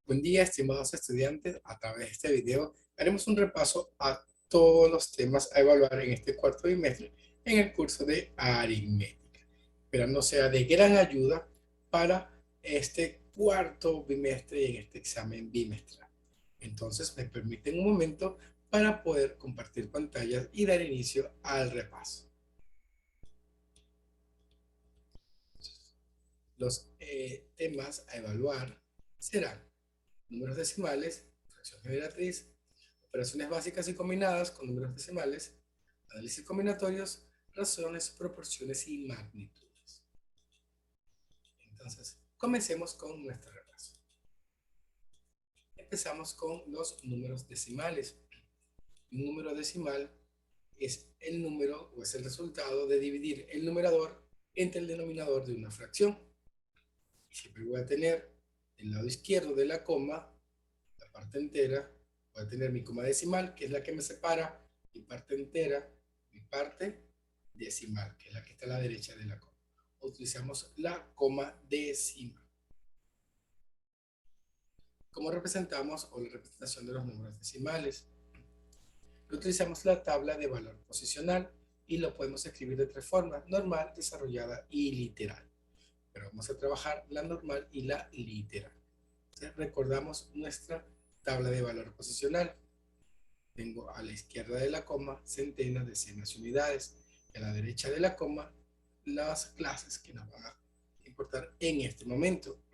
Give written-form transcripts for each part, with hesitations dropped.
Buen día, estimados estudiantes. A través de este video haremos un repaso a todos los temas a evaluar en este cuarto bimestre en el curso de aritmética. Esperando sea de gran ayuda para este cuarto bimestre y en este examen bimestral. Entonces, me permiten un momento para poder compartir pantallas y dar inicio al repaso. Los temas a evaluar serán números decimales, fracción generatriz, operaciones básicas y combinadas con números decimales, análisis combinatorios, razones, proporciones y magnitudes. Entonces, comencemos con nuestro repaso. Empezamos con los números decimales. Un número decimal es el número o es el resultado de dividir el numerador entre el denominador de una fracción. Y siempre voy a tener del lado izquierdo de la coma, la parte entera, voy a tener mi coma decimal, que es la que me separa mi parte entera, mi parte decimal, que es la que está a la derecha de la coma. Utilizamos la coma decimal. ¿Cómo representamos o la representación de los números decimales? Utilizamos la tabla de valor posicional y lo podemos escribir de tres formas: normal, desarrollada y literal. Pero vamos a trabajar la normal y la literal. Entonces, recordamos nuestra tabla de valor posicional. Tengo a la izquierda de la coma centenas, decenas y unidades. Y a la derecha de la coma las clases que nos van a importar en este momento.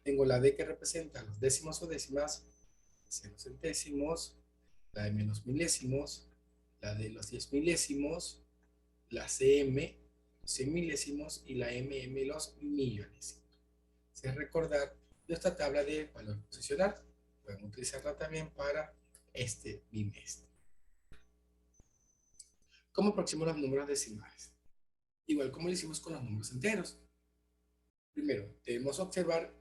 Tengo la D que representa los décimos o décimas, cero centésimos, la de menos milésimos, la de los 10 milésimos, la CM, los 100 milésimos y la MM, los millonésimos. Es recordar nuestra tabla de valor posicional. Podemos utilizarla también para este bimestre. ¿Cómo aproximo los números decimales? Igual como lo hicimos con los números enteros. Primero, debemos observar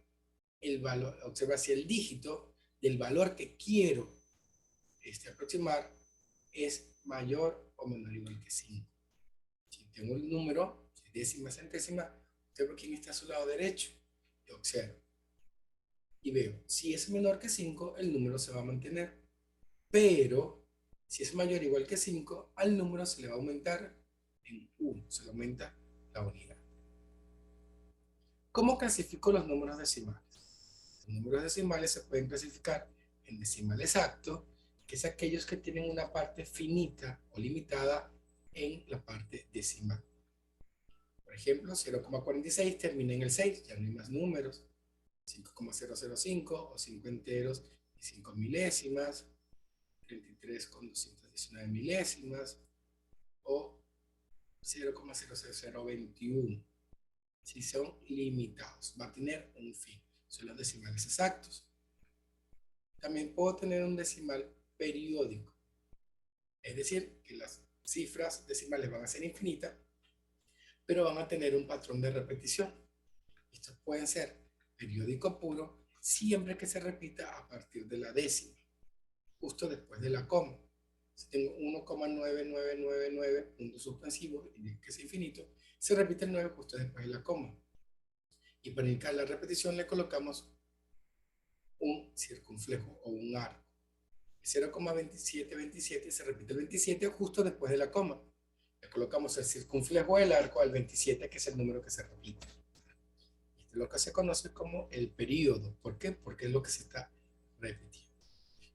el valor, observar si el dígito del valor que quiero aproximar es mayor o menor o igual que 5. Si tengo el número, décima, centésima, observo quién está a su lado derecho. Yo observo y veo, si es menor que 5, el número se va a mantener. Pero si es mayor o igual que 5, al número se le va a aumentar en 1, se le aumenta la unidad. ¿Cómo clasifico los números decimales? Los números decimales se pueden clasificar en decimal exacto, que es aquellos que tienen una parte finita o limitada en la parte decimal. Por ejemplo, 0,46 termina en el 6, ya no hay más números. 5,005 o 5 enteros y 5 milésimas, 33,219 milésimas o 0,00021. Si son limitados, va a tener un fin. Son los decimales exactos. También puedo tener un decimal periódico, es decir, que las cifras decimales van a ser infinitas, pero van a tener un patrón de repetición. Estos pueden ser periódico puro siempre que se repita a partir de la décima, justo después de la coma. Si tengo 1,9999 puntos suspensivos y que es infinito, se repite el 9 justo después de la coma. Y para indicar la repetición le colocamos un circunflejo o un arco. 0,2727 se repite el 27 justo después de la coma. Le colocamos el circunflejo del arco al 27, que es el número que se repite. Esto es lo que se conoce como el período. ¿Por qué? Porque es lo que se está repitiendo.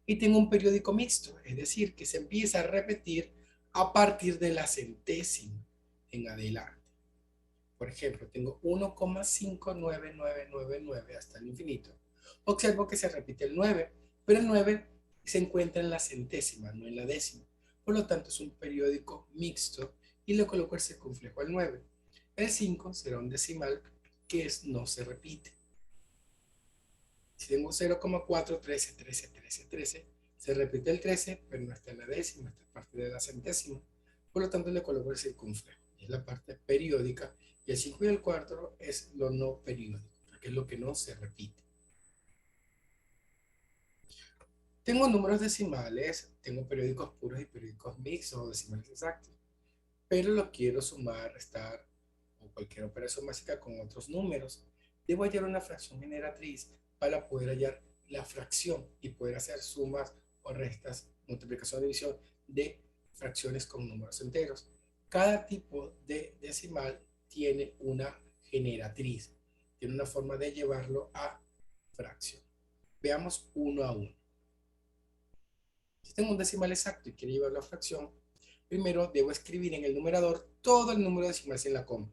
Y tengo un periódico mixto, es decir, que se empieza a repetir a partir de la centésima en adelante. Por ejemplo, tengo 1,59999 hasta el infinito. Observo que se repite el 9, pero el 9 se encuentra en la centésima, no en la décima. Por lo tanto, es un periódico mixto y le coloco el circunflejo al 9. El 5 será un decimal que no se repite. Si tengo 0,413131313, se repite el 13, pero no está en la décima, está en parte de la centésima. Por lo tanto, le coloco el circunflejo. Es la parte periódica. Y el 5 y el 4 es lo no periódico, que es lo que no se repite. Tengo números decimales, tengo periódicos puros y periódicos mixtos o decimales exactos. Pero lo quiero sumar, restar o cualquier operación básica con otros números. Debo hallar una fracción generatriz para poder hallar la fracción y poder hacer sumas o restas, multiplicación o división de fracciones con números enteros. Cada tipo de decimal tiene una generatriz, tiene una forma de llevarlo a fracción. Veamos uno a uno. Si tengo un decimal exacto y quiero llevarlo a fracción, primero debo escribir en el numerador todo el número decimal sin la coma.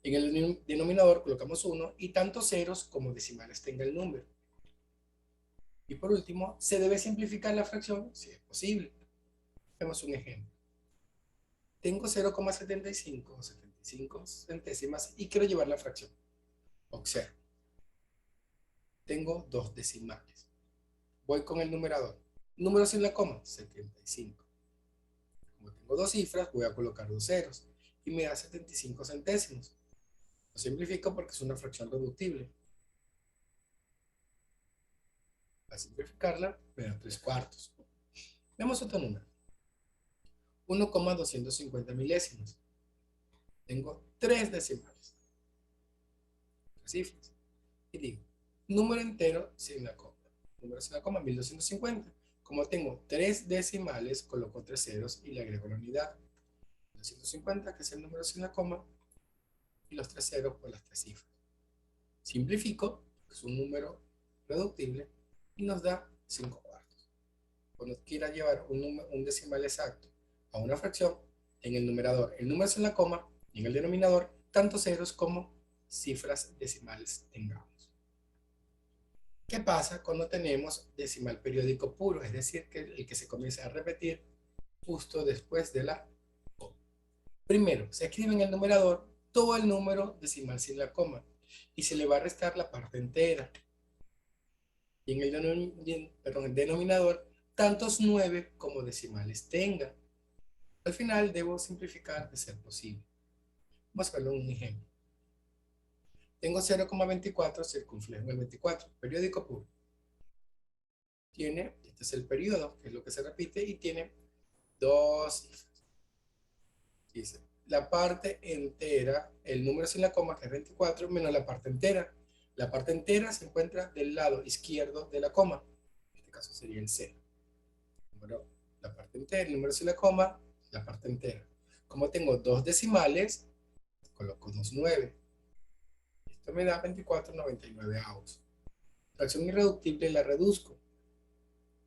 En el denominador colocamos 1 y tantos ceros como decimales tenga el número. Y por último, se debe simplificar la fracción si es posible. Vemos un ejemplo. Tengo 0,75 centésimas y quiero llevar la fracción. Observo. Tengo dos decimales. Voy con el numerador. Número sin la coma, 75. Como tengo dos cifras, voy a colocar dos ceros y me da 75 centésimos. Lo simplifico porque es una fracción reductible. Para simplificarla, me da 3 cuartos. Veamos otro número. 1,250 milésimas. Tengo tres decimales, tres cifras. Y digo, número entero sin la coma. Número sin la coma, 1250. Como tengo tres decimales, coloco tres ceros y le agrego la unidad. 250, que es el número sin la coma, y los tres ceros por las tres cifras. Simplifico, es un número reductible, y nos da 5 cuartos. Cuando quiera llevar un decimal exacto a una fracción, en el numerador el número sin la coma, y en el denominador tanto ceros como cifras decimales tengamos. ¿Qué pasa cuando tenemos decimal periódico puro? Es decir, que el que se comienza a repetir justo después de la coma. Primero, se escribe en el numerador todo el número decimal sin la coma y se le va a restar la parte entera. Y en el denominador, tantos 9 como decimales tenga. Al final debo simplificar de ser posible. Vamos a verlo en un ejemplo. Tengo 0,24 circunflejo en el 24, periódico puro. Este es el periodo, que es lo que se repite, y tiene dos cifras. Dice, la parte entera, el número sin la coma, que es 24, menos la parte entera. La parte entera se encuentra del lado izquierdo de la coma. En este caso sería el 0. La parte entera, el número sin la coma, la parte entera. Como tengo dos decimales, coloco 2,9. Esto me da 24,99 avos. Fracción irreductible la reduzco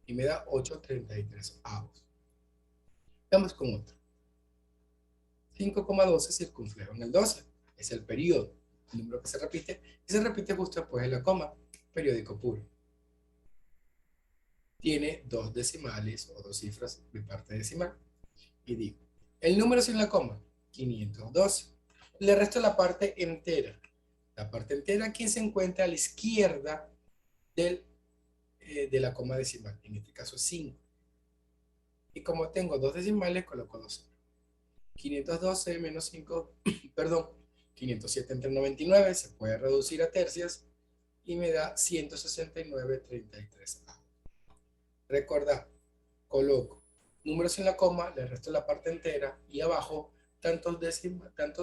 y me da 8,33 avos. Vamos con otro. 5,12 circunflejo en el 12. Es el periodo, el número que se repite, y se repite justo después de la coma, periódico puro. Tiene dos decimales o dos cifras de parte decimal. Y digo, el número sin la coma, 512. Le resto la parte entera. La parte entera aquí se encuentra a la izquierda de la coma decimal. En este caso es 5. Y como tengo dos decimales, coloco 12. 512 menos 5, perdón, 507 entre 99 se puede reducir a tercias y me da 169,33. Recordad, coloco números en la coma, le resto la parte entera y abajo tantos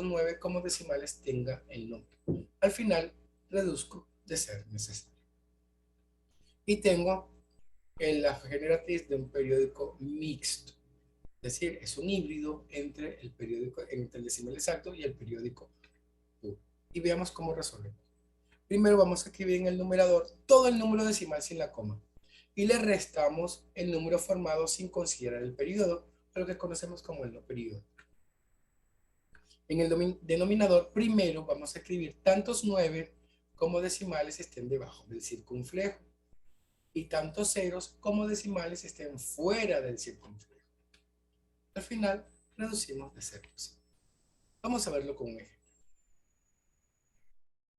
9 como decimales tenga el número. Al final reduzco de ser necesario. Y tengo la generatriz de un periódico mixto. Es decir, es un híbrido entre el decimal exacto y el periódico puro. Y veamos cómo resolvemos. Primero vamos a escribir en el numerador todo el número decimal sin la coma. Y le restamos el número formado sin considerar el periodo, lo que conocemos como el no periodo. En el denominador, primero vamos a escribir tantos 9 como decimales estén debajo del circunflejo. Y tantos ceros como decimales estén fuera del circunflejo. Al final, reducimos de ceros. Vamos a verlo con un ejemplo.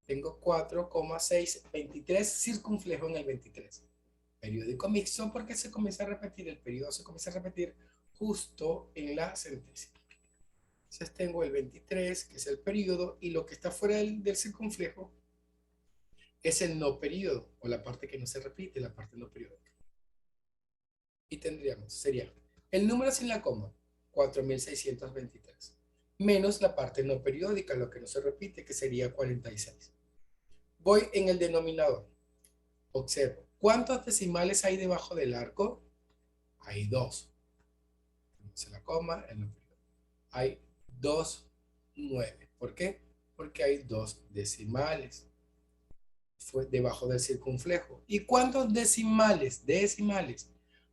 Tengo 4,623 circunflejo en el 23. Periódico mixto porque se comienza a repetir, el periodo se comienza a repetir justo en la centésima. Entonces tengo el 23, que es el periodo, y lo que está fuera del circunflejo es el no periodo, o la parte que no se repite, la parte no periódica. Y sería el número sin la coma, 4,623, menos la parte no periódica, lo que no se repite, que sería 46. Voy en el denominador. Observo. ¿Cuántos decimales hay debajo del arco? Hay 2. Se la coma en lo primero. Hay 2, 9. ¿Por qué? Porque hay 2 decimales debajo del circunflejo. ¿Y cuántos decimales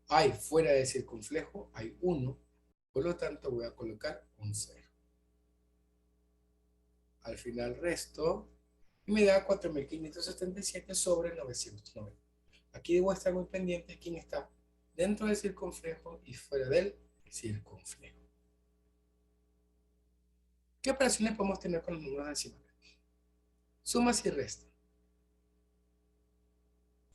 hay fuera del circunflejo? Hay 1. Por lo tanto, voy a colocar un 0. Al final resto y me da 4.577 sobre 990. Aquí debo estar muy pendiente de quién está dentro del circunflejo y fuera del circunflejo. ¿Qué operaciones podemos tener con los números decimales? Sumas y restas.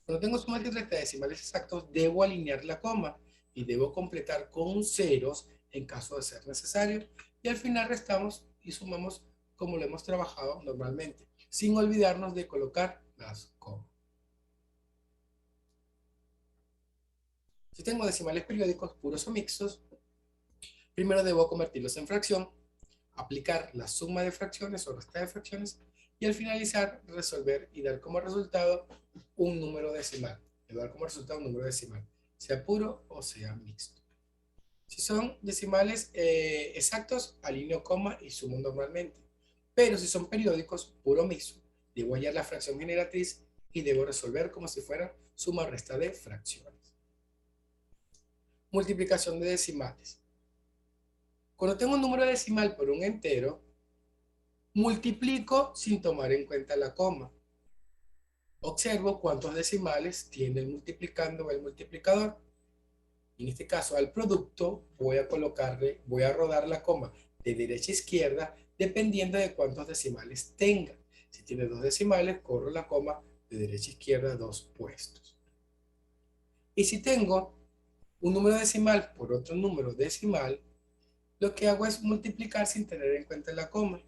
Cuando tengo sumas y restas de decimales exactos, debo alinear la coma y debo completar con ceros en caso de ser necesario. Y al final restamos y sumamos como lo hemos trabajado normalmente, sin olvidarnos de colocar las comas. Si tengo decimales periódicos puros o mixtos, primero debo convertirlos en fracción, aplicar la suma de fracciones o resta de fracciones y al finalizar resolver y dar como resultado un número decimal. Debo dar como resultado un número decimal, sea puro o sea mixto. Si son decimales exactos, alineo coma y sumo normalmente. Pero si son periódicos, puro o mixto, debo hallar la fracción generatriz y debo resolver como si fuera suma o resta de fracciones. Multiplicación de decimales. Cuando tengo un número decimal por un entero, multiplico sin tomar en cuenta la coma. Observo cuántos decimales tiene el multiplicando o el multiplicador. En este caso, al producto voy a rodar la coma de derecha a izquierda dependiendo de cuántos decimales tenga. Si tiene 2 decimales, corro la coma de derecha a izquierda 2 puestos. Y si tengo un número decimal por otro número decimal, lo que hago es multiplicar sin tener en cuenta la coma.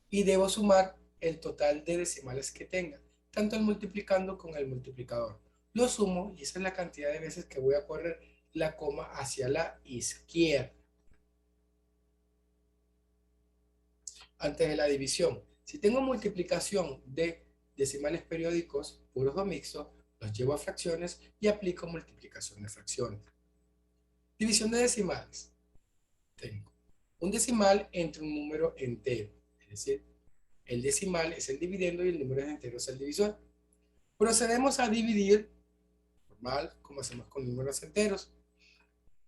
Y debo sumar el total de decimales que tenga, tanto el multiplicando con el multiplicador. Lo sumo y esa es la cantidad de veces que voy a correr la coma hacia la izquierda. Antes de la división, si tengo multiplicación de decimales periódicos puros o mixtos, los llevo a fracciones y aplico multiplicación de fracciones. División de decimales. Tengo un decimal entre un número entero, es decir, el decimal es el dividendo y el número entero es el divisor. Procedemos a dividir, normal, como hacemos con números enteros.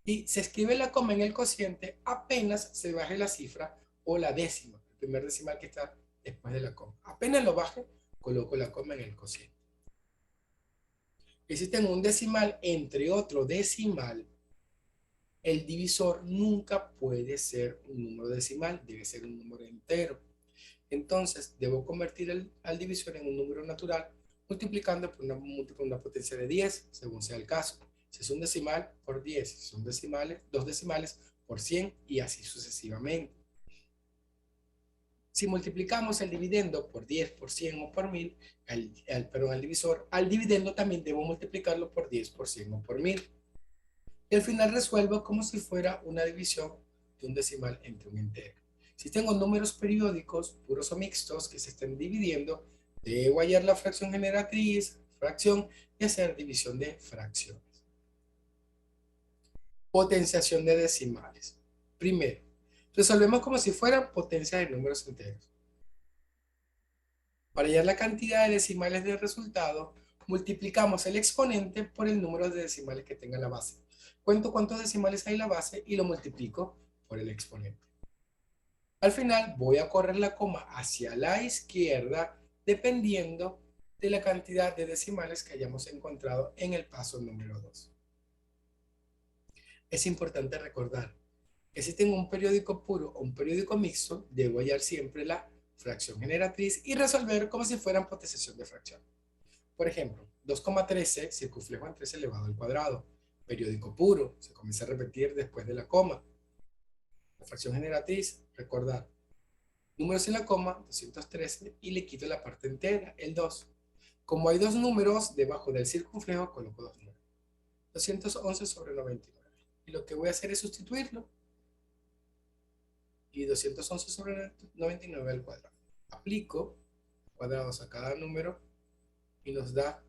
Y se escribe la coma en el cociente apenas se baje la cifra o la décima, el primer decimal que está después de la coma. Apenas lo baje, coloco la coma en el cociente. Y si tengo un decimal entre otro decimal, el divisor nunca puede ser un número decimal, debe ser un número entero. Entonces, debo convertir al divisor en un número natural multiplicando por una potencia de 10, según sea el caso. Si es un decimal, por 10. Si son decimales, 2 decimales, por 100 y así sucesivamente. Si multiplicamos el dividendo por 10, por 100 o por 1000, al divisor, al dividendo también debo multiplicarlo por 10, por 100 o por 1000. Y al final resuelvo como si fuera una división de un decimal entre un entero. Si tengo números periódicos, puros o mixtos, que se estén dividiendo, debo hallar la fracción generatriz, fracción, y hacer división de fracciones. Potenciación de decimales. Primero, resolvemos como si fueran potencias de números enteros. Para hallar la cantidad de decimales del resultado, multiplicamos el exponente por el número de decimales que tenga la base. Cuento cuántos decimales hay en la base y lo multiplico por el exponente. Al final voy a correr la coma hacia la izquierda dependiendo de la cantidad de decimales que hayamos encontrado en el paso número 2. Es importante recordar que si tengo un periódico puro o un periódico mixto, debo hallar siempre la fracción generatriz y resolver como si fueran potenciación de fracción. Por ejemplo, 2,13 circunflejo en 3 elevado al cuadrado. Periódico puro, se comienza a repetir después de la coma. La fracción generatriz, recordar, números en la coma, 213, y le quito la parte entera, el 2. Como hay dos números debajo del circunflejo, coloco dos números. 211 sobre 99. Y lo que voy a hacer es sustituirlo. Y 211 sobre 99 al cuadrado. Aplico cuadrados a cada número y nos da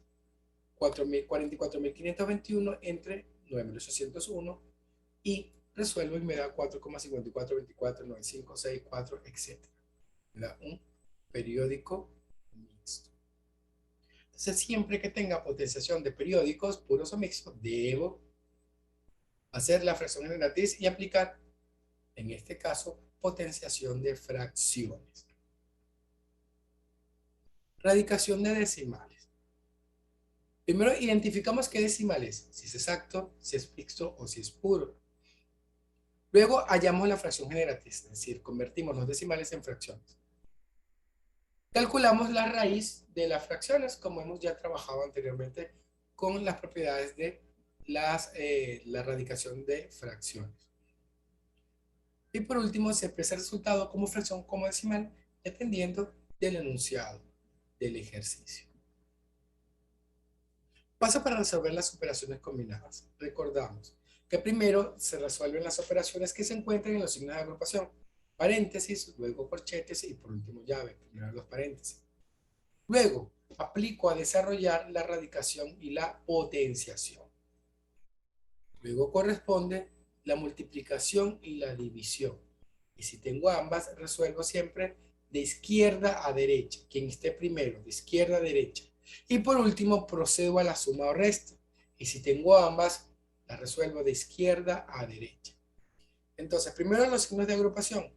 44.521 entre 9.801 y resuelvo y me da 4,54249564, etc. Me da un periódico mixto. Entonces, siempre que tenga potenciación de periódicos puros o mixtos, debo hacer la fracción generatriz y aplicar, en este caso, potenciación de fracciones. Radicación de decimales. Primero identificamos qué decimal es, si es exacto, si es mixto o si es puro. Luego hallamos la fracción generatriz, es decir, convertimos los decimales en fracciones. Calculamos la raíz de las fracciones, como hemos ya trabajado anteriormente con las propiedades de la radicación de fracciones. Y por último, se expresa el resultado como fracción como decimal, dependiendo del enunciado del ejercicio. Paso para resolver las operaciones combinadas. Recordamos que primero se resuelven las operaciones que se encuentran en los signos de agrupación. Paréntesis, luego corchetes y por último llave. Primero los paréntesis. Luego aplico a desarrollar la radicación y la potenciación. Luego corresponde la multiplicación y la división. Y si tengo ambas, resuelvo siempre de izquierda a derecha. Quien esté primero, de izquierda a derecha. Y por último, procedo a la suma o resta. Y si tengo ambas, las resuelvo de izquierda a derecha. Entonces, primero los signos de agrupación.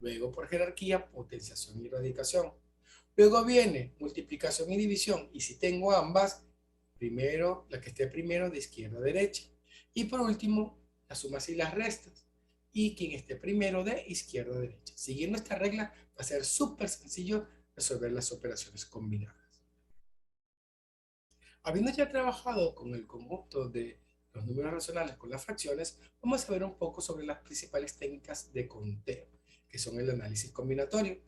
Luego, por jerarquía, potenciación y radicación. Luego viene multiplicación y división. Y si tengo ambas, primero, la que esté primero, de izquierda a derecha. Y por último, las sumas y las restas. Y quien esté primero, de izquierda a derecha. Siguiendo esta regla, va a ser súper sencillo resolver las operaciones combinadas. Habiendo ya trabajado con el conjunto de los números racionales con las fracciones, vamos a ver un poco sobre las principales técnicas de conteo, que son el análisis combinatorio.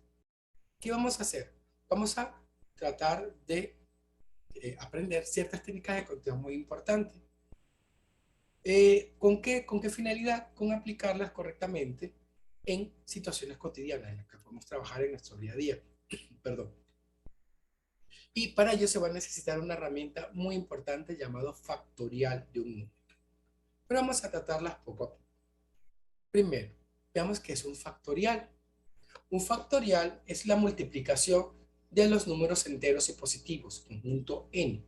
¿Qué vamos a hacer? Vamos a tratar de aprender ciertas técnicas de conteo muy importantes. ¿Con qué finalidad? Con aplicarlas correctamente en situaciones cotidianas en las que podemos trabajar en nuestro día a día. Perdón. Y para ello se va a necesitar una herramienta muy importante llamada factorial de un número. Pero vamos a tratarlas poco a poco. Primero, veamos qué es un factorial. Un factorial es la multiplicación de los números enteros y positivos, conjunto n,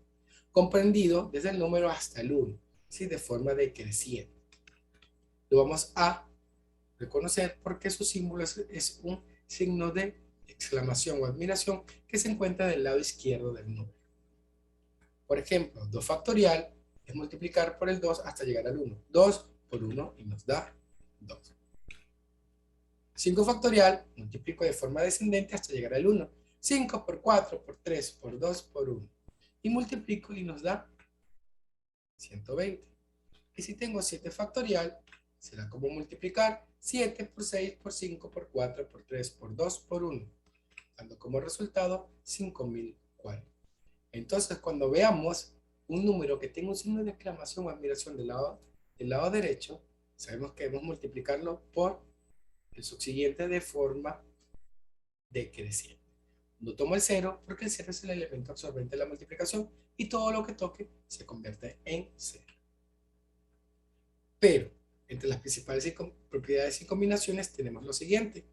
comprendido desde el número hasta el 1, ¿sí? De forma decreciente. Lo vamos a reconocer porque su símbolo es un signo de exclamación o admiración que se encuentra del lado izquierdo del número. Por ejemplo, 2 factorial es multiplicar por el 2 hasta llegar al 1. 2 por 1 y nos da 2. 5 factorial, multiplico de forma descendente hasta llegar al 1. 5 por 4, por 3, por 2, por 1. Y multiplico y nos da 120. Y si tengo 7 factorial, será como multiplicar 7 por 6, por 5, por 4, por 3, por 2, por 1. Dando como resultado 5040. Entonces, cuando veamos un número que tenga un signo de exclamación o admiración del lado derecho, sabemos que debemos multiplicarlo por el subsiguiente de forma decreciente. No tomo el 0 porque el 0 es el elemento absorbente de la multiplicación y todo lo que toque se convierte en 0. Pero entre las principales propiedades y combinaciones tenemos lo siguiente.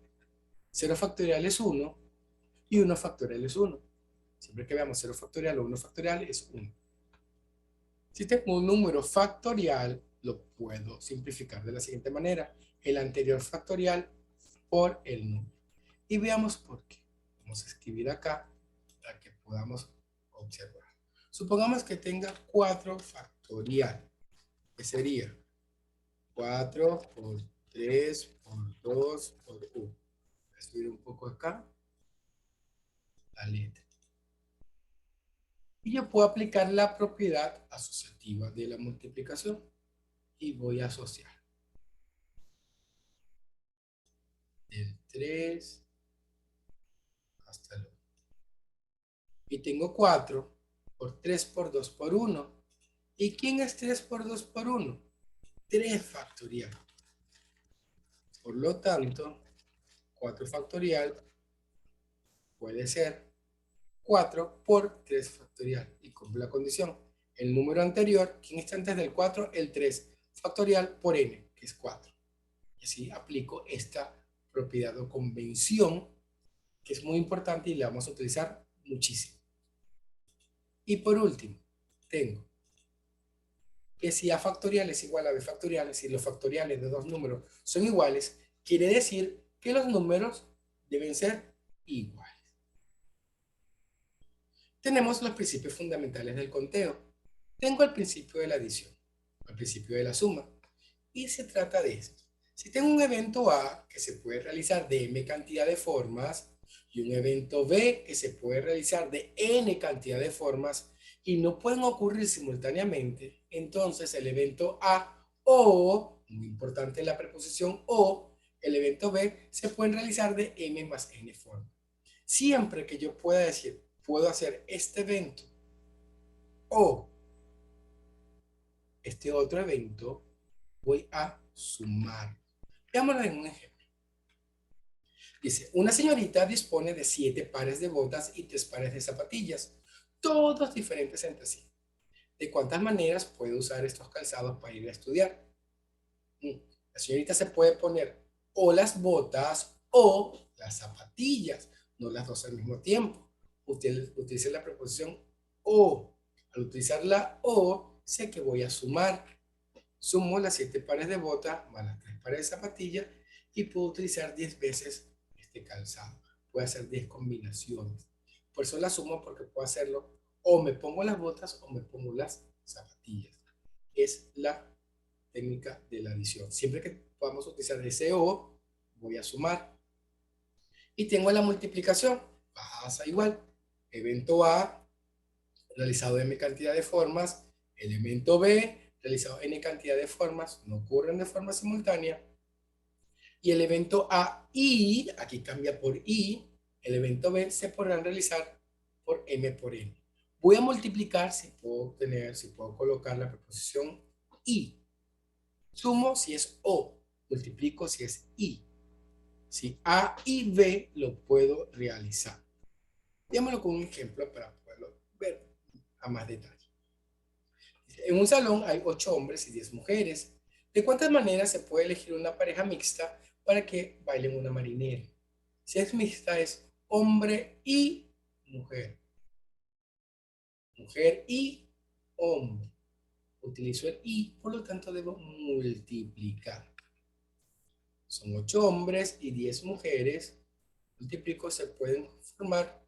0 factorial es 1 y 1 factorial es 1. Siempre que veamos 0 factorial o 1 factorial es 1. Si tengo un número factorial, lo puedo simplificar de la siguiente manera. El anterior factorial por el número. Y veamos por qué. Vamos a escribir acá para que podamos observar. Supongamos que tenga 4 factorial, que sería 4 por 3 por 2 por 1. Voy a subir un poco acá la letra. Y yo puedo aplicar la propiedad asociativa de la multiplicación. Y voy a asociar. Del 3 hasta el 1. Y tengo 4 por 3 por 2 por 1. ¿Y quién es 3 por 2 por 1? 3 factorial. Por lo tanto, 4 factorial puede ser 4 por 3 factorial. Y cumplo la condición. el número anterior, ¿quién está antes del 4? El 3 factorial por n, que es 4. Y así aplico esta propiedad o convención, que es muy importante y la vamos a utilizar muchísimo. Y por último, tengo que si a factorial es igual a b factorial, si los factoriales de dos números son iguales, quiere decir que los números deben ser iguales. Tenemos los principios fundamentales del conteo. Tengo el principio de la adición, el principio de la suma, y se trata de esto. Si tengo un evento A que se puede realizar de m cantidad de formas y un evento B que se puede realizar de n cantidad de formas y no pueden ocurrir simultáneamente, entonces el evento A o, muy importante la preposición o, el evento B se pueden realizar de m más n formas. Siempre que yo pueda decir, puedo hacer este evento o este otro evento, voy a sumar. Veámoslo en un ejemplo. Dice, una señorita dispone de 7 pares de botas y 3 pares de zapatillas, todos diferentes entre sí. ¿De cuántas maneras puede usar estos calzados para ir a estudiar? La señorita se puede poner o las botas o las zapatillas, no las dos al mismo tiempo. Utilice la preposición o. Al utilizar la o, sé que voy a sumar. Sumo las 7 pares de botas más las 3 pares de zapatillas y puedo utilizar 10 veces este calzado. Puedo hacer 10 combinaciones. Por eso la sumo, porque puedo hacerlo o me pongo las botas o me pongo las zapatillas. Es la técnica de la adición. Siempre que podamos utilizar ese o, voy a sumar. Y tengo la multiplicación. Pasa igual. Evento A, realizado m cantidad de formas. Elemento B, realizado n cantidad de formas. No ocurren de forma simultánea. Y el evento A y, aquí cambia por y, el evento B se podrán realizar por m por n. Voy a multiplicar si puedo colocar la preposición y. Sumo si es O, multiplico si es I. Si A y B lo puedo realizar. Veámoslo con un ejemplo para poderlo ver a más detalle. En un salón hay 8 hombres y 10 mujeres. ¿De cuántas maneras se puede elegir una pareja mixta para que bailen una marinera? Si es mixta es hombre y mujer. Mujer y hombre. Utilizo el y, por lo tanto debo multiplicar. Son 8 hombres y 10 mujeres. Multiplico, se pueden formar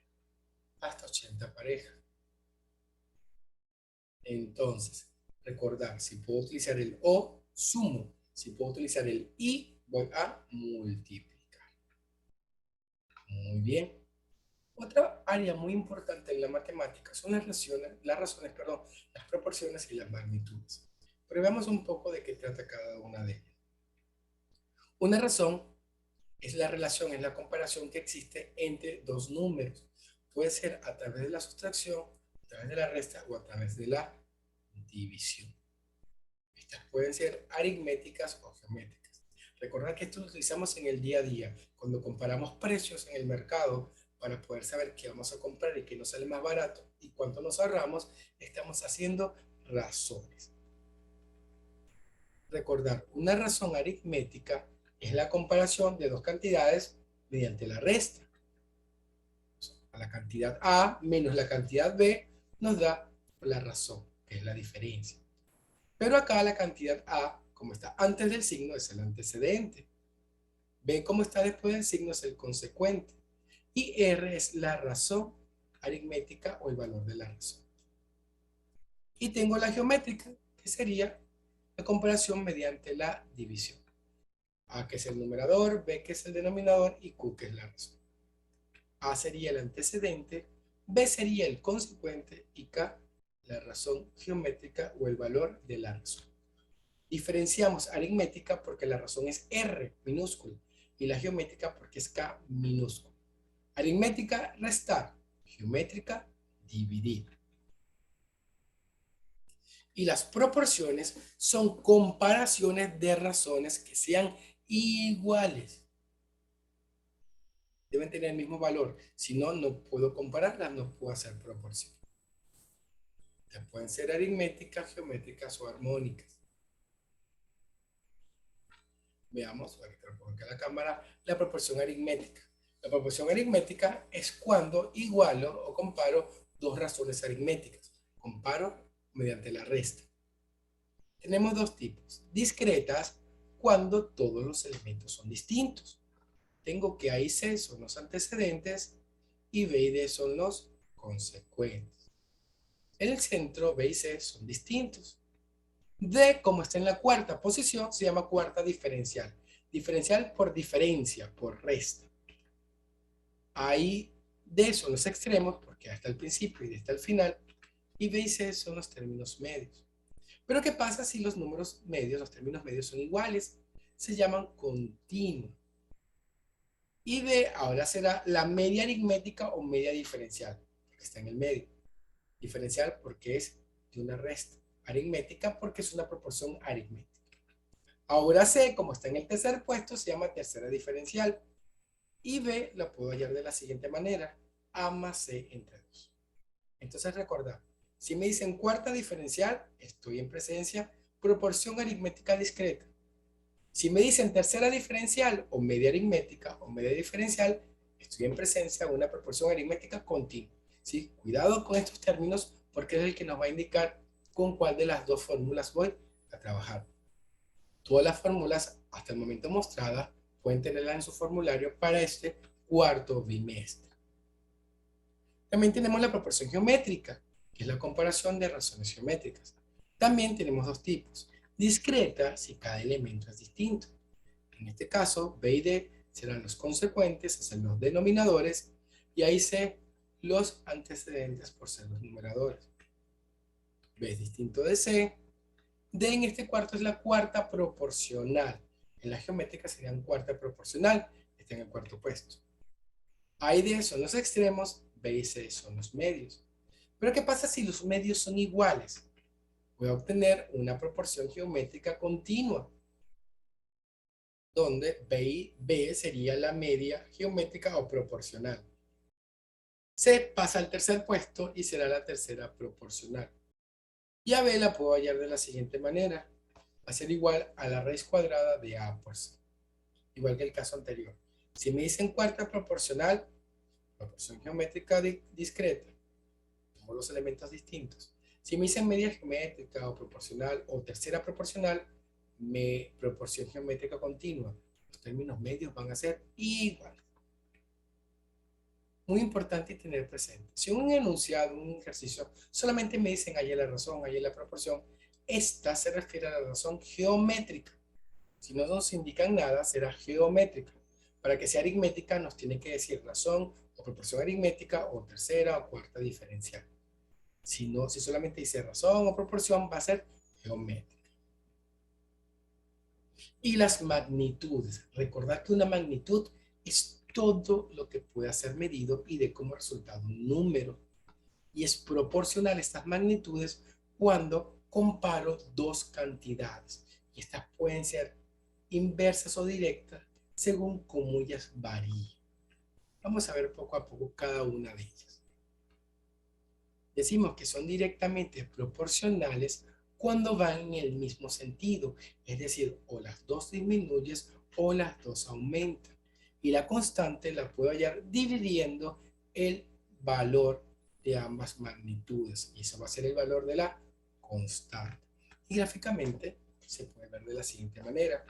hasta 80 parejas. Entonces, recordar, si puedo utilizar el o, sumo. Si puedo utilizar el y, voy a multiplicar. Muy bien. Otra área muy importante en la matemática son las proporciones y las magnitudes. Pero veamos un poco de qué trata cada una de ellas. Una razón es la relación, es la comparación que existe entre dos números. Puede ser a través de la sustracción, a través de la resta o a través de la división. Estas pueden ser aritméticas o geométricas. Recordad que esto lo utilizamos en el día a día, cuando comparamos precios en el mercado para poder saber qué vamos a comprar y qué nos sale más barato y cuánto nos ahorramos, estamos haciendo razones. Recordar, una razón aritmética es la comparación de dos cantidades mediante la resta. A la cantidad A menos la cantidad B nos da la razón, que es la diferencia. Pero acá la cantidad A, como está antes del signo, es el antecedente. B, como está después del signo, es el consecuente. Y R es la razón aritmética o el valor de la razón. Y tengo la geométrica, que sería la comparación mediante la división. A, que es el numerador, B, que es el denominador, y Q, que es la razón. A sería el antecedente, B sería el consecuente y K la razón geométrica o el valor de la razón. Diferenciamos aritmética porque la razón es R minúscula y la geométrica porque es K minúscula. Aritmética, restar. Geométrica, dividir. Y las proporciones son comparaciones de razones que sean iguales. Deben tener el mismo valor. Si no, no puedo compararlas, no puedo hacer proporción. Pueden ser aritméticas, geométricas o armónicas. Veamos, ahorita lo pongo acá en la cámara, la proporción aritmética. La proporción aritmética es cuando igualo o comparo dos razones aritméticas. Comparo mediante la resta. Tenemos dos tipos. Discretas, cuando todos los elementos son distintos. Tengo que A y C son los antecedentes y B y D son los consecuentes. En el centro, B y C son distintos. D, como está en la cuarta posición, se llama cuarta diferencial. Diferencial por diferencia, por resta. Ahí D son los extremos, porque hasta el principio y D hasta el final, y B y C son los términos medios. Pero ¿qué pasa si los números medios, los términos medios son iguales? Se llaman continuos. Y D ahora será la media aritmética o media diferencial, porque está en el medio. Diferencial porque es de una resta. Aritmética porque es una proporción aritmética. Ahora C, como está en el tercer puesto, se llama tercera diferencial. Y B la puedo hallar de la siguiente manera. A más C entre 2. Entonces recordad, si me dicen cuarta diferencial, estoy en presencia proporción aritmética discreta. Si me dicen tercera diferencial o media aritmética o media diferencial, estoy en presencia de una proporción aritmética continua. ¿Sí? Cuidado con estos términos porque es el que nos va a indicar con cuál de las dos fórmulas voy a trabajar. Todas las fórmulas hasta el momento mostradas pueden tenerlas en su formulario para este cuarto bimestre. También tenemos la proporción geométrica, que es la comparación de razones geométricas. También tenemos dos tipos. Discreta si cada elemento es distinto. En este caso, B y D serán los consecuentes, serán los denominadores, y ahí C los antecedentes por ser los numeradores. B es distinto de C. D en este cuarto es la cuarta proporcional. En la geométrica serían cuarta proporcional, está en el cuarto puesto. A y D son los extremos, B y C son los medios. Pero ¿qué pasa si los medios son iguales? Voy a obtener una proporción geométrica continua, donde B sería la media geométrica o proporcional. C pasa al tercer puesto y será la tercera proporcional. Y a B la puedo hallar de la siguiente manera. Va a ser igual a la raíz cuadrada de A por C. Igual que el caso anterior. Si me dicen cuarta proporcional, proporción geométrica discreta, todos los elementos distintos. Si me dicen media geométrica o proporcional o tercera proporcional, proporción geométrica continua. Los términos medios van a ser iguales. Muy importante tener presente. Si un enunciado, un ejercicio, solamente me dicen allí la razón, allí la proporción, esta se refiere a la razón geométrica. Si no nos indican nada, será geométrica. Para que sea aritmética, nos tiene que decir razón o proporción aritmética o tercera o cuarta diferencial. Si solamente dice razón o proporción, va a ser geométrica. Y las magnitudes. Recordad que una magnitud es todo lo que pueda ser medido y de como resultado un número. Y es proporcional a estas magnitudes cuando comparo dos cantidades. Y estas pueden ser inversas o directas según cómo ellas varíen. Vamos a ver poco a poco cada una de ellas. Decimos que son directamente proporcionales cuando van en el mismo sentido, es decir, o las dos disminuyen o las dos aumentan. Y la constante la puedo hallar dividiendo el valor de ambas magnitudes. Y eso va a ser el valor de la constante. Y gráficamente se puede ver de la siguiente manera.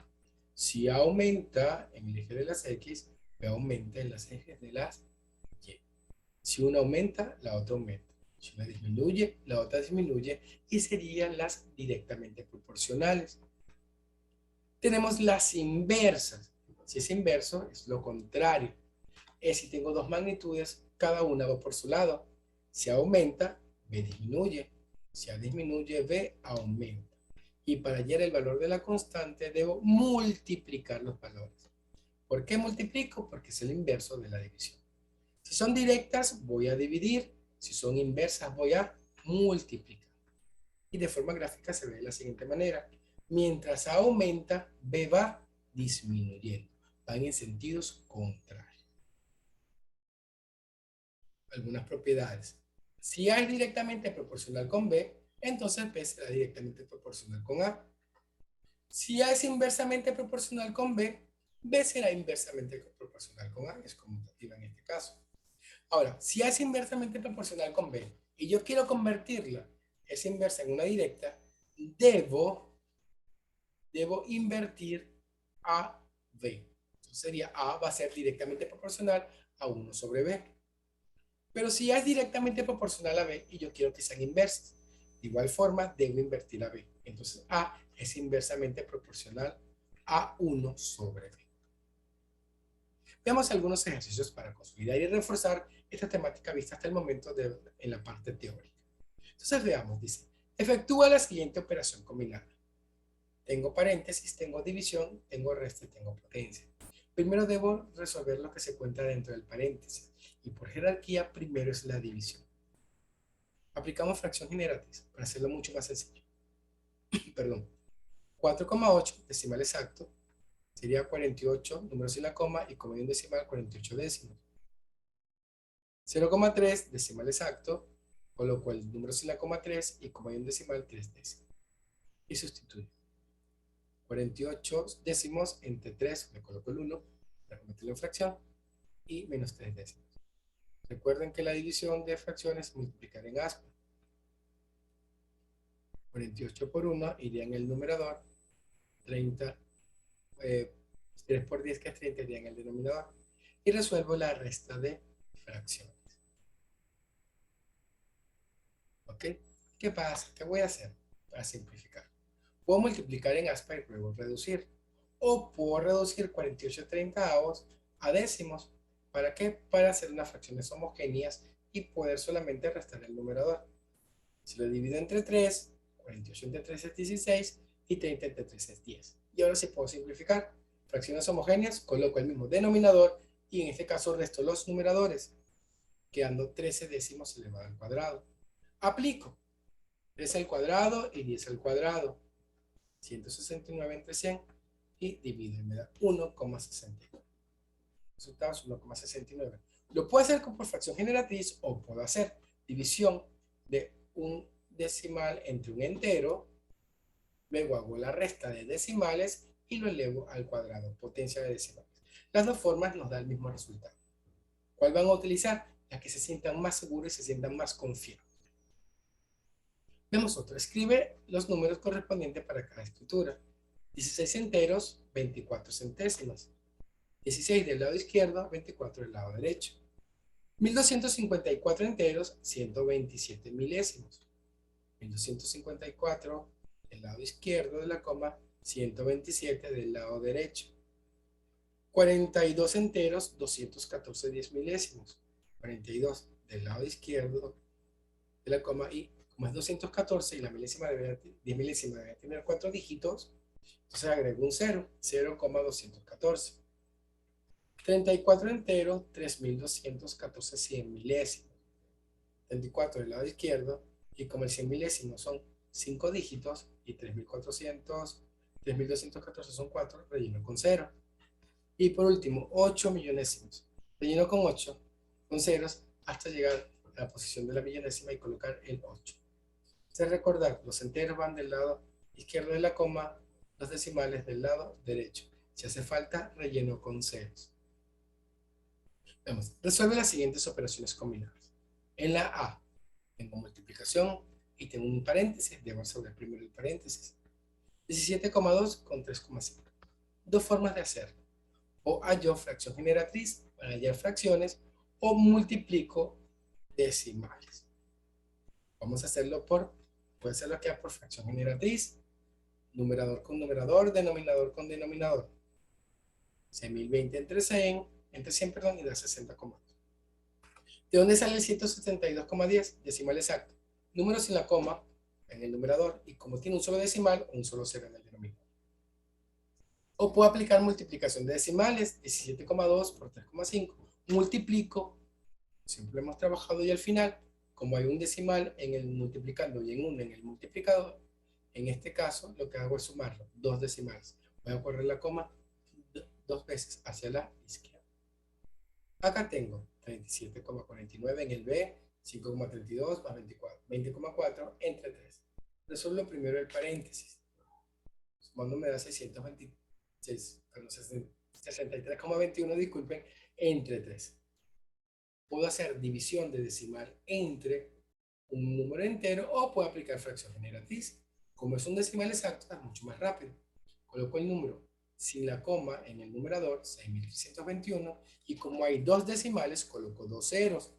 Si A aumenta en el eje de las X, B aumenta en los ejes de las Y. Si una aumenta, la otra aumenta. Si una disminuye, la otra disminuye y serían las directamente proporcionales. Tenemos las inversas. Si es inverso, es lo contrario. Es si tengo dos magnitudes, cada una va por su lado. Si aumenta, B disminuye. Si A disminuye, B aumenta. Y para hallar el valor de la constante, debo multiplicar los valores. ¿Por qué multiplico? Porque es el inverso de la división. Si son directas, voy a dividir. Si son inversas, voy a multiplicar. Y de forma gráfica se ve de la siguiente manera. Mientras A aumenta, B va disminuyendo. Van en sentidos contrarios. Algunas propiedades. Si A es directamente proporcional con B, entonces B será directamente proporcional con A. Si A es inversamente proporcional con B, B será inversamente proporcional con A, es conmutativa en este caso. Ahora, si A es inversamente proporcional con B y yo quiero convertirla, es inversa en una directa, debo invertir a B. Entonces sería A va a ser directamente proporcional a 1 sobre B. Pero si A es directamente proporcional a B y yo quiero que sean inversas, de igual forma debo invertir a B. Entonces A es inversamente proporcional a 1 sobre B. Veamos algunos ejercicios para consolidar y reforzar esta temática vista hasta el momento en la parte teórica. Entonces veamos, dice, efectúa la siguiente operación combinada. Tengo paréntesis, tengo división, tengo resta y tengo potencia. Primero debo resolver lo que se cuenta dentro del paréntesis. Y por jerarquía, primero es la división. Aplicamos fracción generatriz para hacerlo mucho más sencillo. Perdón. 4,8 decimal exacto sería 48 números sin la coma y como hay un decimal 48 décimos. 0,3 decimal exacto, coloco el número sin la coma 3 y como hay un decimal 3 décimos. Y sustituyo. 48 décimos entre 3, le coloco el 1 para convertirlo en fracción y menos 3 décimos. Recuerden que la división de fracciones es multiplicar en aspa. 48 por 1 iría en el numerador, 30, 3 por 10 que es 30 iría en el denominador. Y resuelvo la resta de fracciones. ¿Ok? ¿Qué pasa? ¿Qué voy a hacer para simplificar? Puedo multiplicar en aspa y luego reducir. O puedo reducir 48/30 a décimos. ¿Para qué? Para hacer unas fracciones homogéneas y poder solamente restar el numerador. Si lo divido entre 3, 48 entre 3 es 16 y 30 entre 3 es 10. Y ahora sí puedo simplificar. Fracciones homogéneas, coloco el mismo denominador y en este caso resto los numeradores, quedando 13 décimos elevado al cuadrado. Aplico 3 al cuadrado y 10 al cuadrado. 169 entre 100 y divido y me da 1,69. Resultados 1,69. Lo puedo hacer por fracción generatriz o puedo hacer división de un decimal entre un entero, luego hago la resta de decimales y lo elevo al cuadrado, potencia de decimales. Las dos formas nos dan el mismo resultado. ¿Cuál van a utilizar? Las que se sientan más seguros y se sientan más confiados. Vemos otro. Escribe los números correspondientes para cada escritura. 16 enteros, 24 centésimas. 16 del lado izquierdo, 24 del lado derecho. 1254 enteros, 127 milésimos. 1254 del lado izquierdo de la coma, 127 del lado derecho. 42 enteros, 214 10 milésimos. 42 del lado izquierdo de la coma y como es 214 y la milésima debe, 10 milésimas debe tener 4 dígitos, entonces agrego un 0, 0,214. 34 enteros, 3214 100 milésimos. 34 del lado izquierdo y como el 100 milésimos son 5 dígitos y 3214 son 4, relleno con 0. Y por último, 8 millonésimos. Relleno con 8, con ceros, hasta llegar a la posición de la millonésima y colocar el 8. Entonces recordar, los enteros van del lado izquierdo de la coma, los decimales del lado derecho. Si hace falta, relleno con ceros. Vamos, resuelve las siguientes operaciones combinadas. En la A, tengo multiplicación y tengo un paréntesis, debo resolver primero el paréntesis. 17,2 con 3,5. Dos formas de hacerlo. O hallo fracción generatriz para hallar fracciones o multiplico decimales. Vamos a hacerlo puede hacerlo aquí por fracción generatriz, numerador con numerador, denominador con denominador. 6.020 entre 100, perdón, y da 60,2. ¿De dónde sale el 172,10? Decimal exacto. Número sin la coma en el numerador y como tiene un solo decimal, un solo cero en el denominador. O puedo aplicar multiplicación de decimales, 17,2 por 3,5. Multiplico, siempre hemos trabajado y al final, como hay un decimal en el multiplicando y en uno en el multiplicador, en este caso lo que hago es sumarlo, dos decimales. Voy a correr la coma dos veces hacia la izquierda. Acá tengo 37,49 en el B, 5,32 más 24, 20,4 entre 3. Resuelvo primero el paréntesis. Sumando me da 626, perdón, 63,21, disculpen, entre 3. Puedo hacer división de decimal entre un número entero o puedo aplicar fracción generatriz. Como es un decimal exacto, es mucho más rápido. Coloco el número sin la coma en el numerador, 6.321, y como hay dos decimales, coloco dos ceros.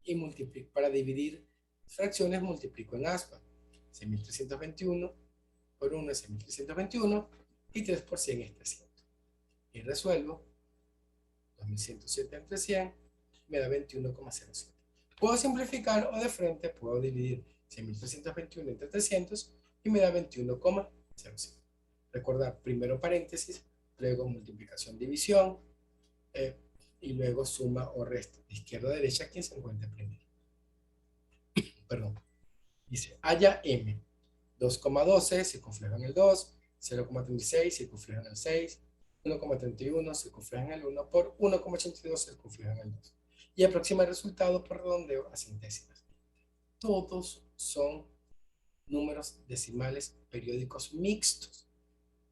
Y multiplico, para dividir fracciones, multiplico en aspa. 6.321 por 1 es 6.321 y 3 por 100 es 300. Y resuelvo 2107 entre 100, me da 21,07. Puedo simplificar o de frente puedo dividir 100.321 entre 300 y me da 21,07. Recordar, primero paréntesis, luego multiplicación, división, y luego suma o resta, de izquierda a derecha, quien se encuentre primero. Perdón. Dice, haya m, 2,12 circunflejo en el 2, 0,36 circunflejo en el 6, 1,31 circunflejo en el 1 por 1,82 circunflejo en el 2. Y aproxima el resultado por redondeo a centésimas. Todos son números decimales periódicos mixtos.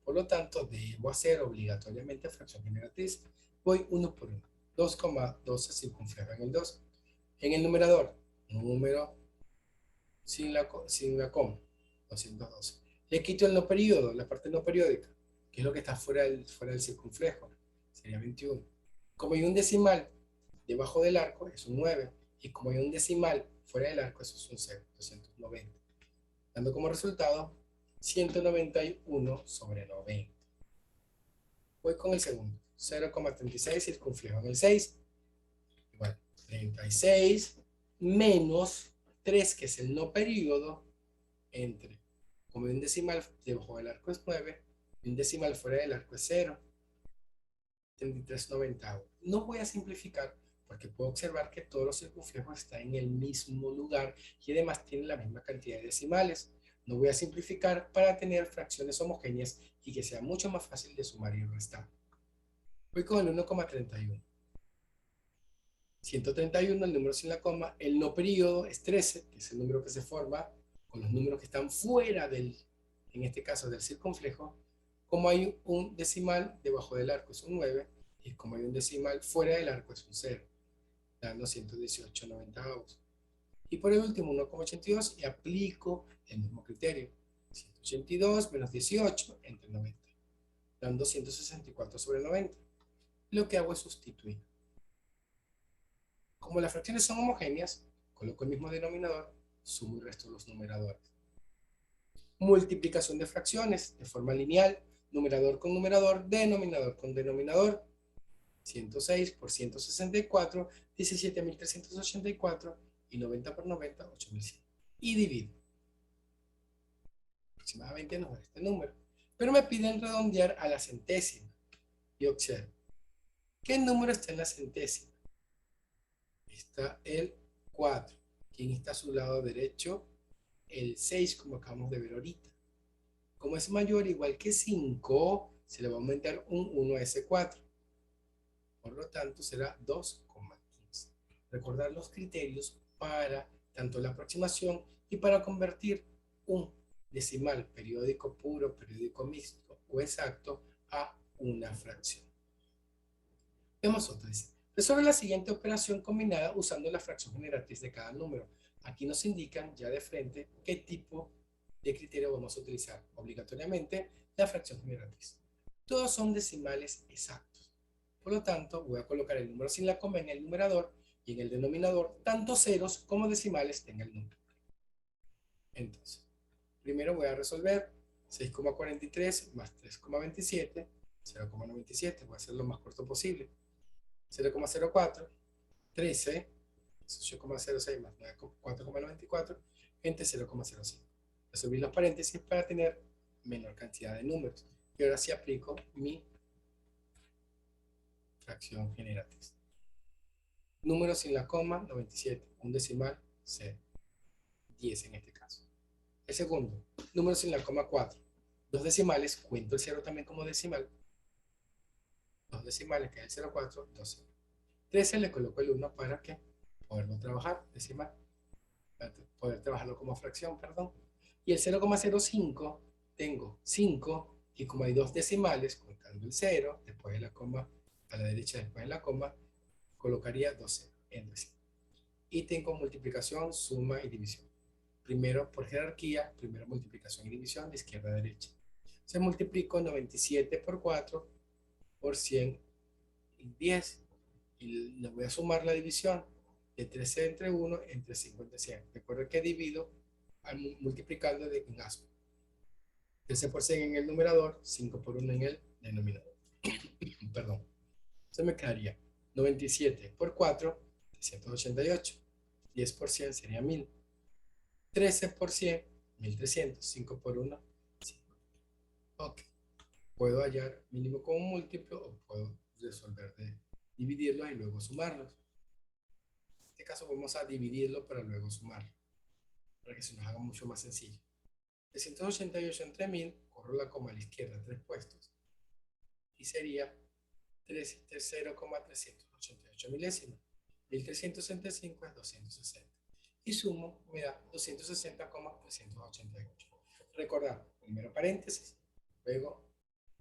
Por lo tanto, debo hacer obligatoriamente fracción generatriz. Voy uno por uno. 2,12 circunflejo en el 2. En el numerador, número sin la coma, 212. Le quito el no período, la parte no periódica, que es lo que está fuera del circunflejo. Sería 21. Como hay un decimal debajo del arco, es un 9. Y como hay un decimal fuera del arco, eso es un 0, 290. Dando como resultado 191 sobre 90. Voy con el segundo. 0,36 circunflejo en el 6. Igual, 36 menos 3, que es el no período, entre, como un decimal debajo del arco es 9, y un decimal fuera del arco es 0, 33/90. No voy a simplificar porque puedo observar que todos los circunflejos están en el mismo lugar y además tienen la misma cantidad de decimales. No voy a simplificar para tener fracciones homogéneas y que sea mucho más fácil de sumar y restar. Voy con el 1,31. 131, el número sin la coma. El no período es 13, que es el número que se forma con los números que están fuera del, en este caso, del circunflejo. Como hay un decimal debajo del arco es un 9, y como hay un decimal fuera del arco es un 0, dando 118/90. Y por el último 1,82 y aplico el mismo criterio. 182 menos 18 entre 90, dando 164 sobre 90. Lo que hago es sustituir. Como las fracciones son homogéneas, coloco el mismo denominador, sumo y resto los numeradores. Multiplicación de fracciones de forma lineal, numerador con numerador, denominador con denominador. 106 por 164, 17.384, y 90 por 90, 8.100. Y divido. Aproximadamente nos da este número. Pero me piden redondear a la centésima. Y observo. ¿Qué número está en la centésima? Está el 4. ¿Quién está a su lado derecho? El 6, como acabamos de ver ahorita. Como es mayor o igual que 5, se le va a aumentar un 1 a ese 4. Por lo tanto, será 2,15. Recordar los criterios para tanto la aproximación y para convertir un decimal periódico puro, periódico mixto o exacto a una fracción. Vemos otra. Dice, resuelve la siguiente operación combinada usando la fracción generatriz de cada número. Aquí nos indican ya de frente qué tipo de criterio vamos a utilizar. Obligatoriamente la fracción generatriz. Todos son decimales exactos. Por lo tanto, voy a colocar el número sin la coma en el numerador y en el denominador tanto ceros como decimales tenga el número. Entonces, primero voy a resolver 6,43 más 3,27, 0,97. Voy a hacer lo más corto posible. 0,04, 13, 8,06 más 4,94, entre 0,05. Resolví los paréntesis para tener menor cantidad de números. Y ahora sí aplico mi fracción generatriz. Número sin la coma, 97. Un decimal, 0. 10 en este caso. El segundo, número sin la coma, 4. Dos decimales, cuento el 0 también como decimal. Dos decimales, que es el 0,4, 12. 13 le coloco el 1 para que poderlo trabajar, decimal, para poder trabajarlo como fracción, perdón. Y el 0,05 tengo 5 y como hay dos decimales, contando el 0, después de la coma, a la derecha después de la coma, colocaría 2 en recibo. Y tengo multiplicación, suma y división. Primero por jerarquía, primero multiplicación y división de izquierda a derecha. Se multiplico 97 por 4 por 110 y le voy a sumar la división de 13 entre 1 entre 50 y 100. Recuerda que divido multiplicando en asco. 13 por 100 en el numerador, 5 por 1 en el denominador. Perdón. Se me quedaría 97 por 4, 388. 10 por 100 sería 1000. 13 por 100, 1300. 5 por 1, 5. Ok. Puedo hallar mínimo como múltiplo o puedo resolver de dividirlos y luego sumarlos. En este caso vamos a dividirlo para luego sumarlo, para que se nos haga mucho más sencillo. 388 entre 1000, corro la coma a la izquierda 3 puestos y sería 0,388 milésimas. 1365 es 260. Y sumo, me da 260,388. Recordad, primero paréntesis, luego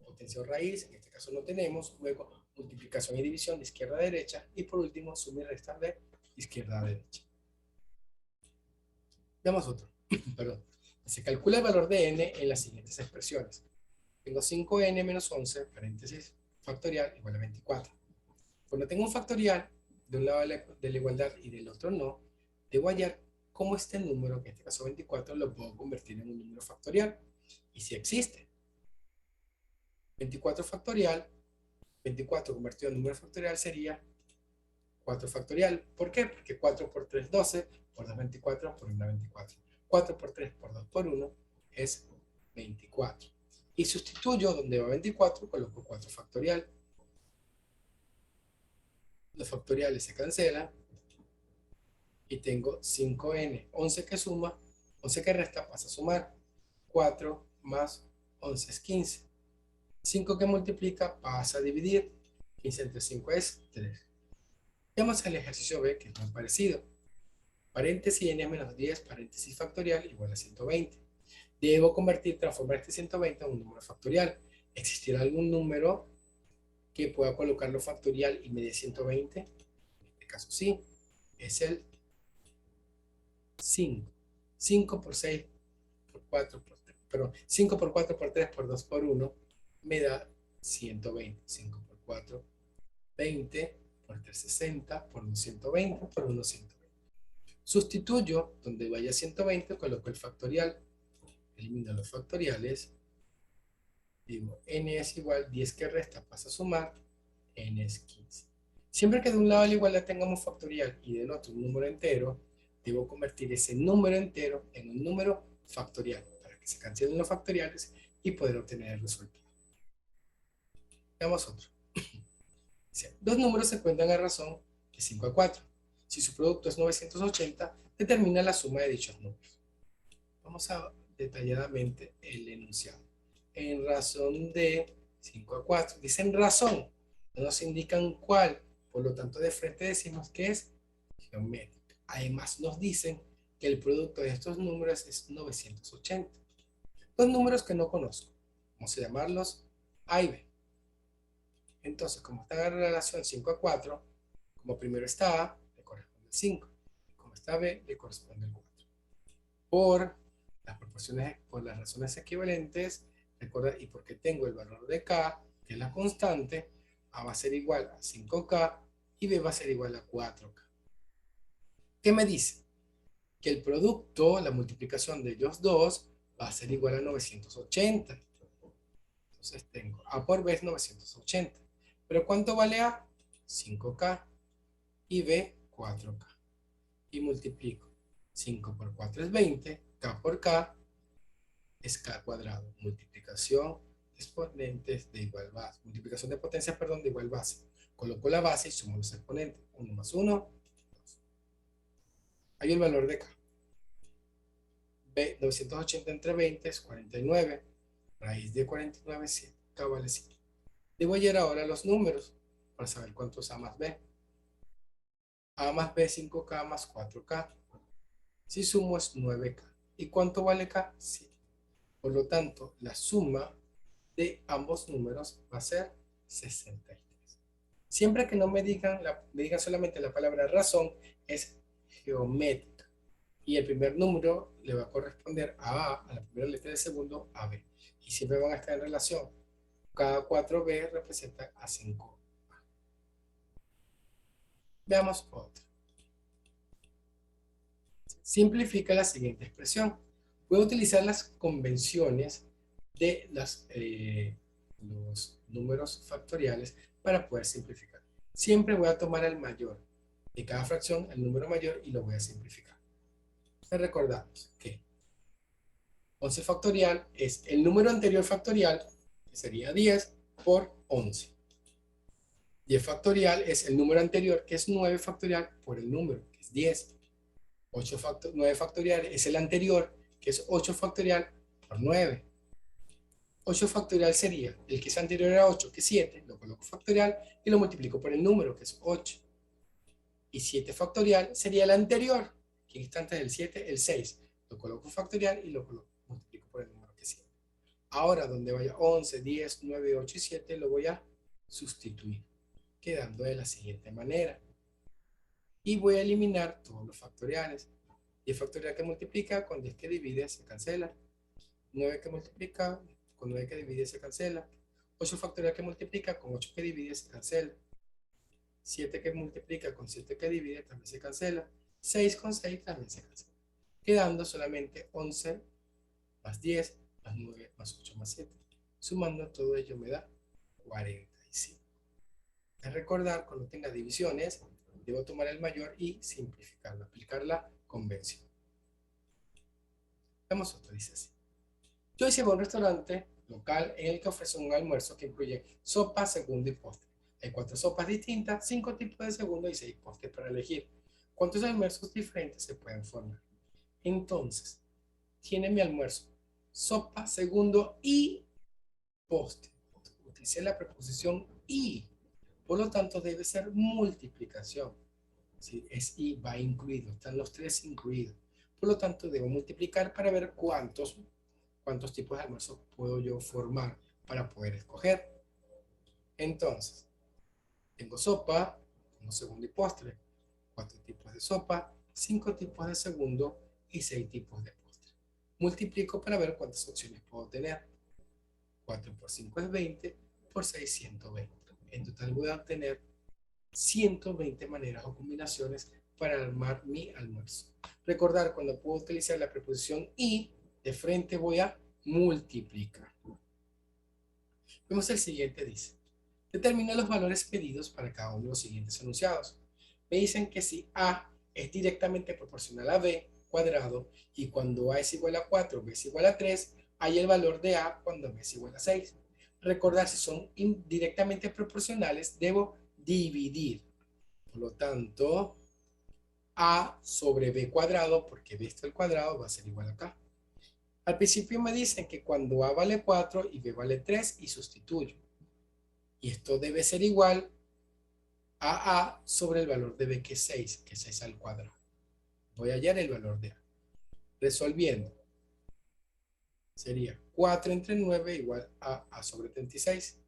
potencia o raíz, en este caso no tenemos, luego multiplicación y división de izquierda a derecha, y por último suma y resta de izquierda a derecha. Veamos otro. Perdón. Se calcula el valor de n en las siguientes expresiones. Tengo 5n menos 11, paréntesis, factorial, igual a 24. Cuando tengo un factorial, de un lado de la igualdad y del otro no, debo hallar cómo este número, que en este caso 24, lo puedo convertir en un número factorial. Y si existe. 24 factorial, 24 convertido en número factorial sería 4 factorial. ¿Por qué? Porque 4 por 3, 12, por 2, 24, por 1, 24. 4 por 3, por 2, por 1 es 24. Y sustituyo donde va 24, coloco 4 factorial. Los factoriales se cancelan y tengo 5n. 11 que suma, 11 que resta pasa a sumar. 4 más 11 es 15. 5 que multiplica pasa a dividir. 15 entre 5 es 3. Veamos el ejercicio B, que es muy parecido. Paréntesis n menos 10, paréntesis factorial, igual a 120. Debo transformar este 120 en un número factorial. ¿Existirá algún número que pueda colocarlo factorial y me dé 120? En este caso sí, es el 5. 5 por 6 por 4 por 3, perdón, 5 por 4 por 3 por 2 por 1 me da 120. 5 por 4, 20, por 3, 60, por 1, 120, por 1, 120. Sustituyo, donde vaya 120, coloco el factorial, elimino los factoriales, digo, n es igual, 10 que resta pasa a sumar, n es 15. Siempre que de un lado de la igualdad tengamos factorial y del otro un número entero, debo convertir ese número entero en un número factorial, para que se cancelen los factoriales y poder obtener el resultado. Veamos otro. Dos números se cuentan a razón de 5 a 4. Si su producto es 980, determina la suma de dichos números. Vamos a detalladamente el enunciado. En razón de 5 a 4. Dicen razón, no nos indican cuál. Por lo tanto, de frente decimos que es geométrica. Además, nos dicen que el producto de estos números es 980. Dos números que no conozco. Vamos a llamarlos A y B. Entonces, como está en relación 5 a 4, como primero está A, le corresponde el 5. Como está B, le corresponde el 4. Por las proporciones, por las razones equivalentes, recuerda, y porque tengo el valor de K, que es la constante, A va a ser igual a 5K y B va a ser igual a 4K. ¿Qué me dice? Que el producto, la multiplicación de ellos dos, va a ser igual a 980. Entonces tengo A por B es 980. ¿Pero cuánto vale A? 5K y B 4K. Y multiplico. 5 por 4 es 20, K por K es K cuadrado. Multiplicación de exponentes de igual base. Multiplicación de potencias, perdón, de igual base. Coloco la base y sumo los exponentes. 1 más 1, 2. Hay el valor de K. B, 980 entre 20 es 49. Raíz de 49 es 7. K vale 7. Debo hallar ahora los números para saber cuánto es A más B. A más B, 5K más 4K. Si sumo es 9K. ¿Y cuánto vale K? 7. Por lo tanto, la suma de ambos números va a ser 63. Siempre que no me digan solamente la palabra razón, es geométrica. Y el primer número le va a corresponder a la primera letra del segundo, a B. Y siempre van a estar en relación. Cada 4B representa a 5. Veamos otra. Simplifica la siguiente expresión. Voy a utilizar las convenciones de los números factoriales para poder simplificar. Siempre voy a tomar el mayor de cada fracción, el número mayor, y lo voy a simplificar. Recordamos que 11 factorial es el número anterior factorial, que sería 10, por 11. 10 factorial es el número anterior, que es 9 factorial, por el número, que es 10. 9 factorial es el anterior, que es 8 factorial por 9. 8 factorial sería el que es anterior a 8, que es 7, lo coloco factorial y lo multiplico por el número, que es 8. Y 7 factorial sería el anterior, que está antes del 7, el 6. Lo coloco factorial y lo multiplico por el número, que es 7. Ahora, donde vaya 11, 10, 9, 8 y 7, lo voy a sustituir, quedando de la siguiente manera. Y voy a eliminar todos los factoriales. 10 factorial que multiplica con 10 que divide se cancela. 9 que multiplica con 9 que divide se cancela. 8 factorial que multiplica con 8 que divide se cancela. 7 que multiplica con 7 que divide también se cancela. 6 con 6 también se cancela. Quedando solamente 11 más 10 más 9 más 8 más 7. Sumando todo ello me da 45. Es recordar, cuando tenga divisiones, debo tomar el mayor y simplificarlo, aplicar la convención. Vemos otro, dice así. Yo hice un restaurante local en el que ofrece un almuerzo que incluye sopa, segundo y postre. Hay 4 sopas distintas, 5 tipos de segundo y 6 postres para elegir. ¿Cuántos almuerzos diferentes se pueden formar? Entonces, tiene mi almuerzo sopa, segundo y postre. Utilicé la preposición y. Por lo tanto, debe ser multiplicación. ¿Sí? Es y, va incluido. Están los 3 incluidos. Por lo tanto, debo multiplicar para ver cuántos tipos de almuerzo puedo yo formar para poder escoger. Entonces, tengo sopa como segundo y postre, 4 tipos de sopa, 5 tipos de segundo y 6 tipos de postre. Multiplico para ver cuántas opciones puedo tener. 4 por 5 es 20, por 6 120. En total voy a obtener 120 maneras o combinaciones para armar mi almuerzo. Recordar, cuando puedo utilizar la preposición y, de frente voy a multiplicar. Vemos el siguiente, dice. Determina los valores pedidos para cada uno de los siguientes enunciados. Me dicen que si A es directamente proporcional a B cuadrado y cuando A es igual a 4, B es igual a 3, hay el valor de A cuando B es igual a 6. Recordar, si son directamente proporcionales, debo dividir. Por lo tanto, A sobre B cuadrado, porque B está al cuadrado, va a ser igual a acá. Al principio me dicen que cuando A vale 4 y B vale 3 y sustituyo. Y esto debe ser igual a sobre el valor de B, que es 6, que es 6 al cuadrado. Voy a hallar el valor de A. Resolviendo, sería 4 entre 9 igual a sobre 36.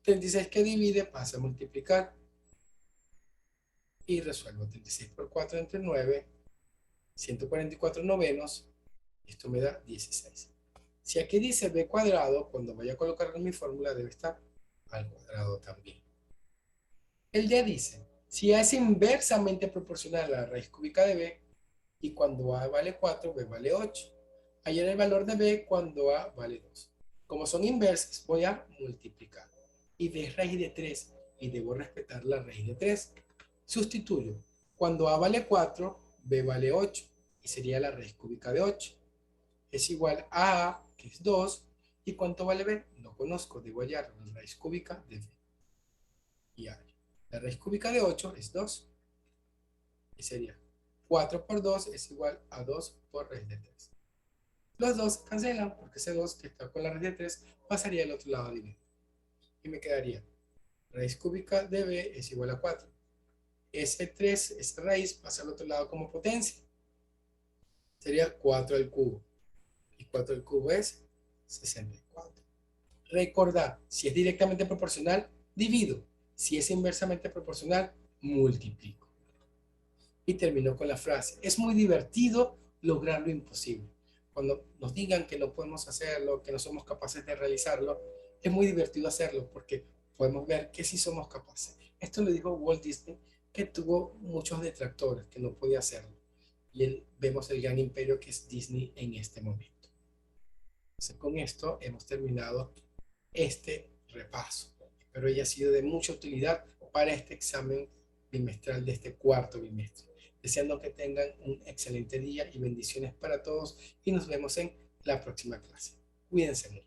36 que divide pasa a multiplicar. Y resuelvo 36 por 4 entre 9, 144 novenos. Esto me da 16. Si aquí dice B cuadrado, cuando vaya a colocar en mi fórmula debe estar al cuadrado también. El D dice, si A es inversamente proporcional a la raíz cúbica de B, y cuando A vale 4, B vale 8. Hallar el valor de B cuando A vale 2. Como son inversas, voy a multiplicar. Y B es raíz de 3, y debo respetar la raíz de 3. Sustituyo. Cuando A vale 4, B vale 8, y sería la raíz cúbica de 8. Es igual a, que es 2, ¿y cuánto vale B? No conozco, debo hallar la raíz cúbica de B. Y hallo. La raíz cúbica de 8 es 2, y sería 4 por 2 es igual a 2 por raíz de 3. Los dos cancelan, porque ese 2 que está con la raíz de 3 pasaría al otro lado a dividir. Y me quedaría raíz cúbica de B es igual a 4. ese 3, esa raíz, pasa al otro lado como potencia. Sería 4 al cubo. Y 4 al cubo es 64. Recordad, si es directamente proporcional, divido. Si es inversamente proporcional, multiplico. Y terminó con la frase: es muy divertido lograr lo imposible. Cuando nos digan que no podemos hacerlo, que no somos capaces de realizarlo, es muy divertido hacerlo porque podemos ver que sí somos capaces. Esto lo dijo Walt Disney, que tuvo muchos detractores, que no podía hacerlo. Y vemos el gran imperio que es Disney en este momento. Entonces, con esto hemos terminado este repaso. Espero haya sido de mucha utilidad para este examen bimestral de este cuarto bimestre. Deseando que tengan un excelente día y bendiciones para todos y nos vemos en la próxima clase. Cuídense mucho.